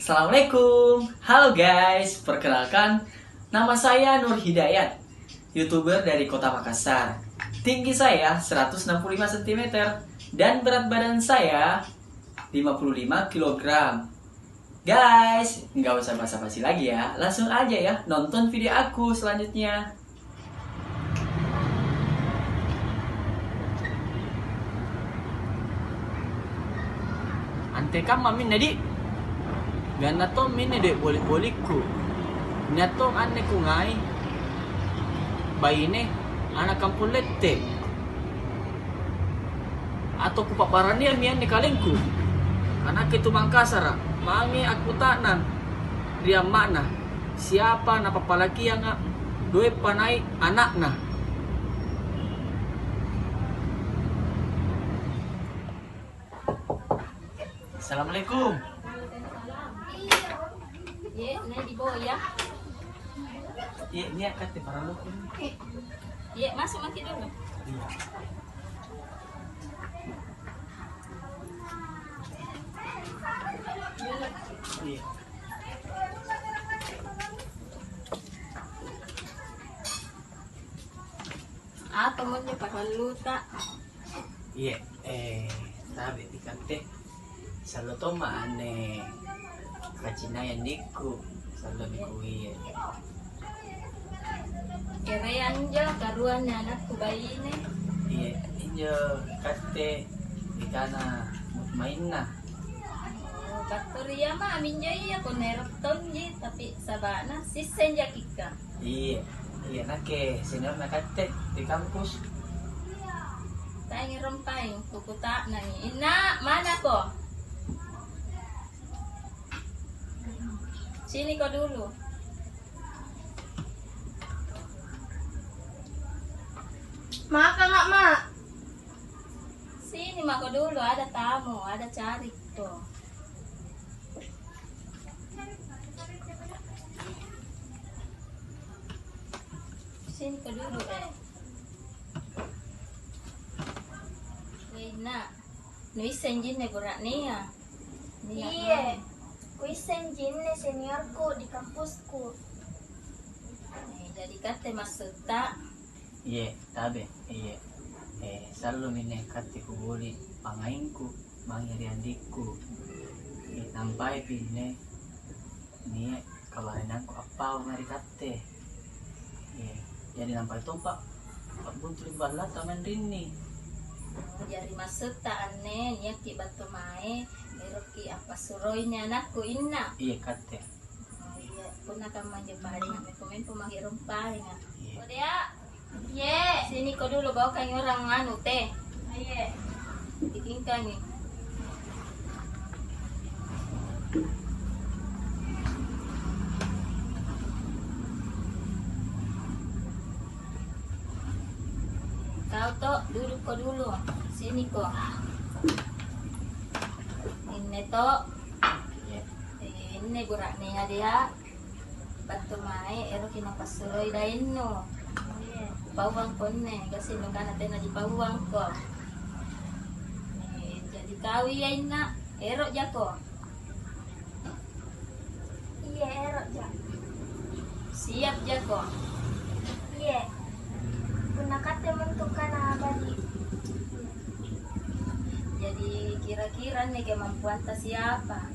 Assalamualaikum, halo guys, perkenalkan nama saya Nur Hidayat, YouTuber dari kota Makassar. Tinggi saya 165 cm dan berat badan saya 55 kg. Guys, nggak usah basa-basi lagi ya, langsung aja ya nonton video aku selanjutnya. Ante kam mamin nadi gana to mine de bolik-bolikku. Nya to ane ku ngai. Baine anak kampung lette. Atau ku paparani mian ni kalengku. Anak itu Mangkasar. Mangi aku tanan. Dia makna. Siapa na papalaki yang dua panai anakna. Assalamualaikum. Ye, na di bawah ya. Iya, ini kate para lu. Ye, masuk mati dulu. Iya. Iya. Apa mo niya pakaluta? Iya, sabi di kate. Salo to maane. Kacinayan diku. Salo di kuwi. Kerean jo karuan na anak ko bayi ne. Iya, injo kate di kana main na. Oh, bakteria mah amin jo iya ko nerton ji tapi sabana sisen ja kika. Iya, iya nake senior na kate di kampus. Tayo rompay kukuta na ni. Ina, mana ko? Sini ko dulu. Makan nggak, Mak? Sini mako dulu, ada tamu, ada cari ko. Sini ko dulu Ina, nuisen jin ne burak niya. Iya. Kuisen jin nih seniorku di kampusku. Jadi kate masuta. Iya, tabe. Iya. Selalu mine kate ku boli pangainku, mangiri andikku. Nampai pine. Ni kabarin aku apa ngari kate. Iya, jadi nampai tumpak. Buntu bala taman rini. Jadi masuta ane niya ki batu mae, meroki apa suroynya anakku inna. Iya kate. Iya, puna ka manjepari nga komen pumanghirom pa nga. Iya. O dia, Ye. sini ko dulu bawa kang orang anu teh. Iya. Bikin kang ni. Kau to duduk ko dulu. Sini ko. Ini to. Iya. Ini burak niya dia. Batu mae ero kinapasuloy dahin no. Pawang ko ne kasi nung natin na di pawang ko. Jadi kawi ay na ero jako. Iya, erok ja. Siap jako. Iya. Punakate mentukan abadi. Jadi kira-kira nih kemampuan ta siapa?